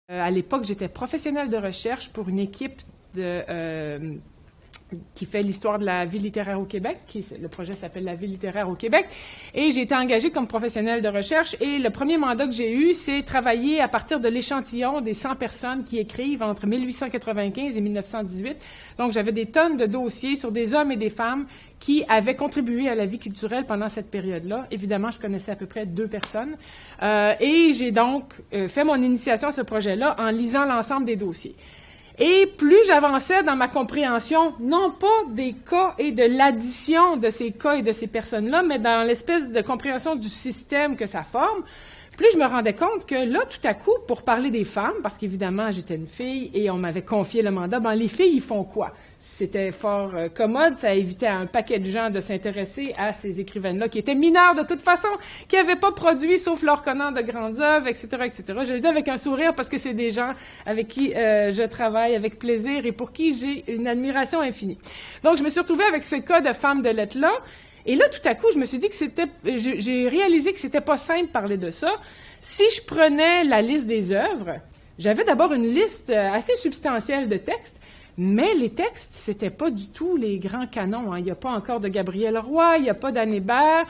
À l'époque, j'étais professionnelle de recherche pour une équipe qui fait l'histoire de la vie littéraire au Québec. Le projet s'appelle La vie littéraire au Québec. Et j'ai été engagée comme professionnelle de recherche. Et le premier mandat que j'ai eu, c'est travailler à partir de l'échantillon des 100 personnes qui écrivent entre 1895 et 1918. Donc, j'avais des tonnes de dossiers sur des hommes et des femmes qui avaient contribué à la vie culturelle pendant cette période-là. Évidemment, je connaissais à peu près 2 personnes. Et j'ai donc fait mon initiation à ce projet-là en lisant l'ensemble des dossiers. Et plus j'avançais dans ma compréhension, non pas des cas et de l'addition de ces cas et de ces personnes-là, mais dans l'espèce de compréhension du système que ça forme, plus je me rendais compte que là, tout à coup, pour parler des femmes, parce qu'évidemment, j'étais une fille et on m'avait confié le mandat, les filles, ils font quoi? C'était fort commode, ça évitait à un paquet de gens de s'intéresser à ces écrivaines-là qui étaient mineures de toute façon, qui n'avaient pas produit, sauf Laure Conant, de grandes œuvres, etc., etc. Je le dis avec un sourire parce que c'est des gens avec qui je travaille avec plaisir et pour qui j'ai une admiration infinie. Donc, je me suis retrouvée avec ce cas de femme de lettres-là. Et là, tout à coup, je me suis dit que j'ai réalisé que c'était pas simple de parler de ça. Si je prenais la liste des œuvres, j'avais d'abord une liste assez substantielle de textes, mais les textes, c'était pas du tout les grands canons. Il n'y a pas encore de Gabriel Roy, il n'y a pas d'Anne Hébert.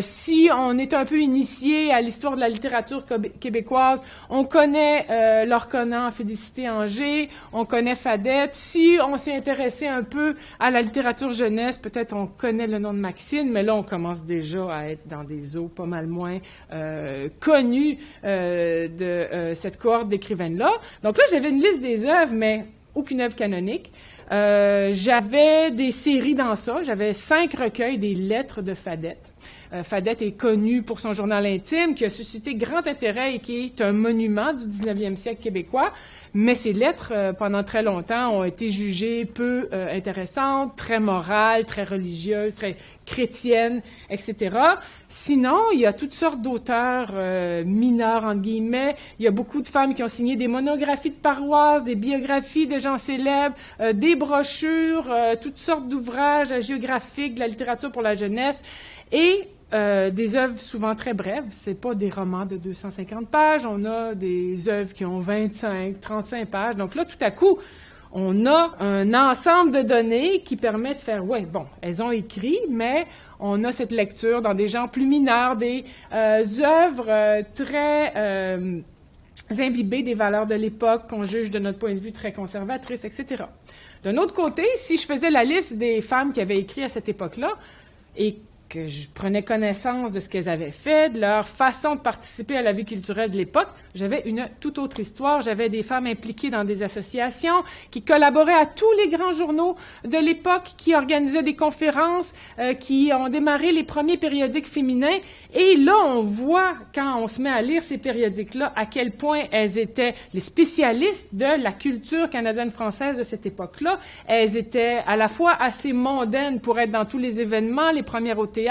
Si on est un peu initié à l'histoire de la littérature québécoise, on connaît Laure Conant, Félicité Anger, on connaît Fadette. Si on s'est intéressé un peu à la littérature jeunesse, peut-être on connaît le nom de Maxine, mais là, on commence déjà à être dans des eaux pas mal moins connues de cette cohorte d'écrivaines-là. Donc là, j'avais une liste des œuvres, mais aucune œuvre canonique. J'avais des séries dans ça. J'avais 5 recueils des lettres de Fadette. Fadette est connue pour son journal intime, qui a suscité grand intérêt et qui est un monument du 19e siècle québécois. Mais ces lettres, pendant très longtemps, ont été jugées peu intéressantes, très morales, très religieuses, très chrétiennes, etc. Sinon, il y a toutes sortes d'auteurs mineurs, entre guillemets. Il y a beaucoup de femmes qui ont signé des monographies de paroisses, des biographies de gens célèbres, des brochures, toutes sortes d'ouvrages géographiques, de la littérature pour la jeunesse. Et des œuvres souvent très brèves, c'est pas des romans de 250 pages, on a des œuvres qui ont 25, 35 pages. Donc là, tout à coup, on a un ensemble de données qui permet de faire, elles ont écrit, mais on a cette lecture dans des genres plus mineurs, des œuvres très imbibées des valeurs de l'époque qu'on juge de notre point de vue très conservatrices, etc. D'un autre côté, si je faisais la liste des femmes qui avaient écrit à cette époque-là, et que je prenais connaissance de ce qu'elles avaient fait, de leur façon de participer à la vie culturelle de l'époque, j'avais une toute autre histoire. J'avais des femmes impliquées dans des associations, qui collaboraient à tous les grands journaux de l'époque, qui organisaient des conférences, qui ont démarré les premiers périodiques féminins. Et là, on voit, quand on se met à lire ces périodiques-là, à quel point elles étaient les spécialistes de la culture canadienne-française de cette époque-là. Elles étaient à la fois assez mondaines pour être dans tous les événements, les premières au théâtre,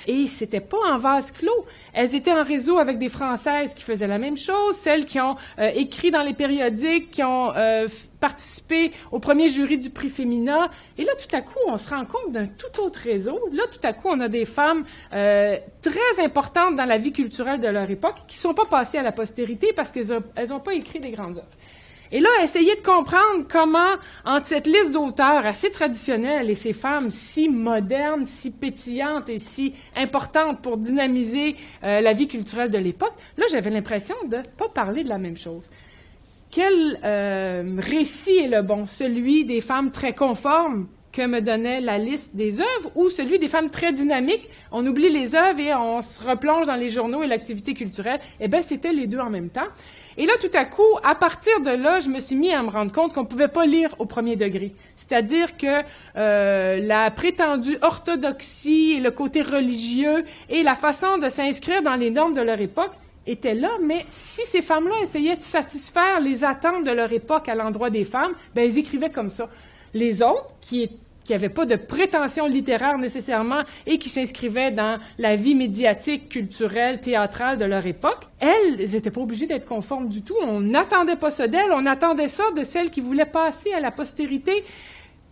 et c'était pas en vase clos. Elles étaient en réseau avec des Françaises qui faisaient la même chose, celles qui ont écrit dans les périodiques, qui ont participé au premier jury du prix Fémina. Et là, tout à coup, on se rend compte d'un tout autre réseau. Là, tout à coup, on a des femmes très importantes dans la vie culturelle de leur époque qui sont pas passées à la postérité parce qu'elles n'ont pas écrit des grandes œuvres. Et là, essayer de comprendre comment, entre cette liste d'auteurs assez traditionnelle et ces femmes si modernes, si pétillantes et si importantes pour dynamiser la vie culturelle de l'époque, là, j'avais l'impression de ne pas parler de la même chose. Quel récit est le bon? Celui des femmes très conformes que me donnait la liste des œuvres ou celui des femmes très dynamiques? On oublie les œuvres et on se replonge dans les journaux et l'activité culturelle. Eh bien, c'était les deux en même temps. Et là, tout à coup, à partir de là, je me suis mis à me rendre compte qu'on ne pouvait pas lire au premier degré. C'est-à-dire que la prétendue orthodoxie et le côté religieux et la façon de s'inscrire dans les normes de leur époque étaient là, mais si ces femmes-là essayaient de satisfaire les attentes de leur époque à l'endroit des femmes, bien, elles écrivaient comme ça. Les autres, qui n'avaient pas de prétention littéraire nécessairement et qui s'inscrivaient dans la vie médiatique, culturelle, théâtrale de leur époque, elles n'étaient pas obligées d'être conformes du tout. On n'attendait pas ça d'elles, on attendait ça de celles qui voulaient passer à la postérité.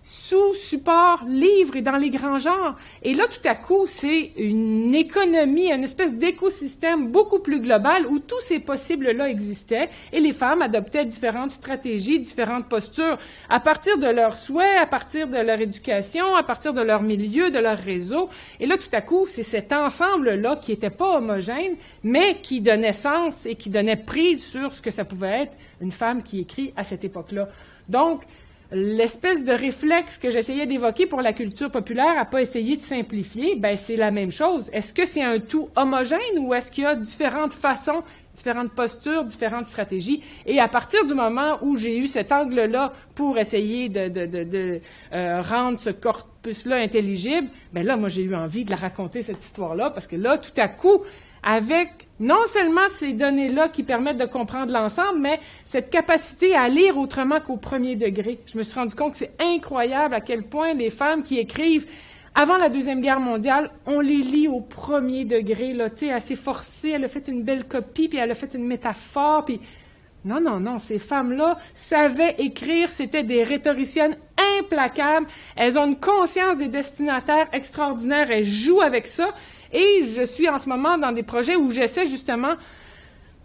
sous support livre et dans les grands genres. Et là, tout à coup, c'est une économie, une espèce d'écosystème beaucoup plus global où tous ces possibles-là existaient et les femmes adoptaient différentes stratégies, différentes postures à partir de leurs souhaits, à partir de leur éducation, à partir de leur milieu, de leur réseau. Et là, tout à coup, c'est cet ensemble-là qui n'était pas homogène, mais qui donnait sens et qui donnait prise sur ce que ça pouvait être une femme qui écrit à cette époque-là. Donc, l'espèce de réflexe que j'essayais d'évoquer pour la culture populaire n'a pas essayé de simplifier, ben c'est la même chose. Est-ce que c'est un tout homogène ou est-ce qu'il y a différentes façons, différentes postures, différentes stratégies? Et à partir du moment où j'ai eu cet angle-là pour essayer de rendre ce corpus-là intelligible, ben là, moi, j'ai eu envie de la raconter, cette histoire-là, parce que là, tout à coup, avec non seulement ces données-là qui permettent de comprendre l'ensemble, mais cette capacité à lire autrement qu'au premier degré. Je me suis rendu compte que c'est incroyable à quel point les femmes qui écrivent avant la Deuxième Guerre mondiale, on les lit au premier degré, là, tu sais, assez forcé, elle a fait une belle copie, puis elle a fait une métaphore, puis... Non, non, non, ces femmes-là savaient écrire, c'était des rhétoriciennes implacables, elles ont une conscience des destinataires extraordinaire, elles jouent avec ça, et je suis en ce moment dans des projets où j'essaie justement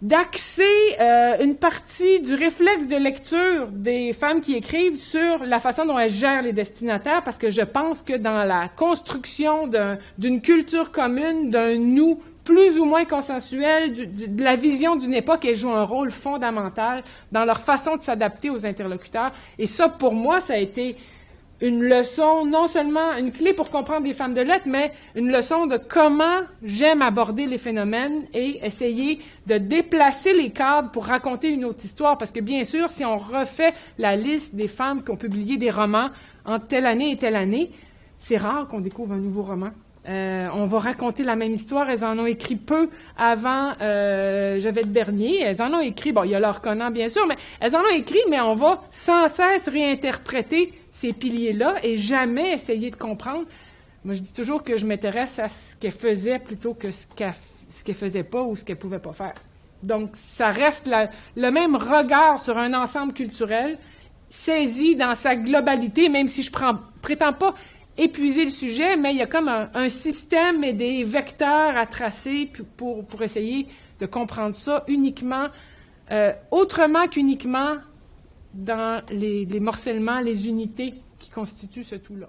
d'axer une partie du réflexe de lecture des femmes qui écrivent sur la façon dont elles gèrent les destinataires, parce que je pense que dans la construction d'une culture commune, d'un nous plus ou moins consensuel, de la vision d'une époque, elles jouent un rôle fondamental dans leur façon de s'adapter aux interlocuteurs. Et ça, pour moi, ça a été une leçon, non seulement une clé pour comprendre les femmes de lettres, mais une leçon de comment j'aime aborder les phénomènes et essayer de déplacer les cadres pour raconter une autre histoire. Parce que bien sûr, si on refait la liste des femmes qui ont publié des romans entre telle année et telle année, c'est rare qu'on découvre un nouveau roman. On va raconter la même histoire. Elles en ont écrit peu avant Jovette Bernier. Elles en ont écrit, bon, il y a leur Conan, bien sûr, mais elles en ont écrit, mais on va sans cesse réinterpréter ces piliers-là et jamais essayer de comprendre. Moi, je dis toujours que je m'intéresse à ce qu'elle faisait plutôt que ce qu'elle faisait pas ou ce qu'elle pouvait pas faire. Donc, ça reste le même regard sur un ensemble culturel saisi dans sa globalité, même si je prétends pas épuiser le sujet, mais il y a comme un système et des vecteurs à tracer pour essayer de comprendre ça uniquement, autrement qu'uniquement dans les morcellements, les unités qui constituent ce tout-là.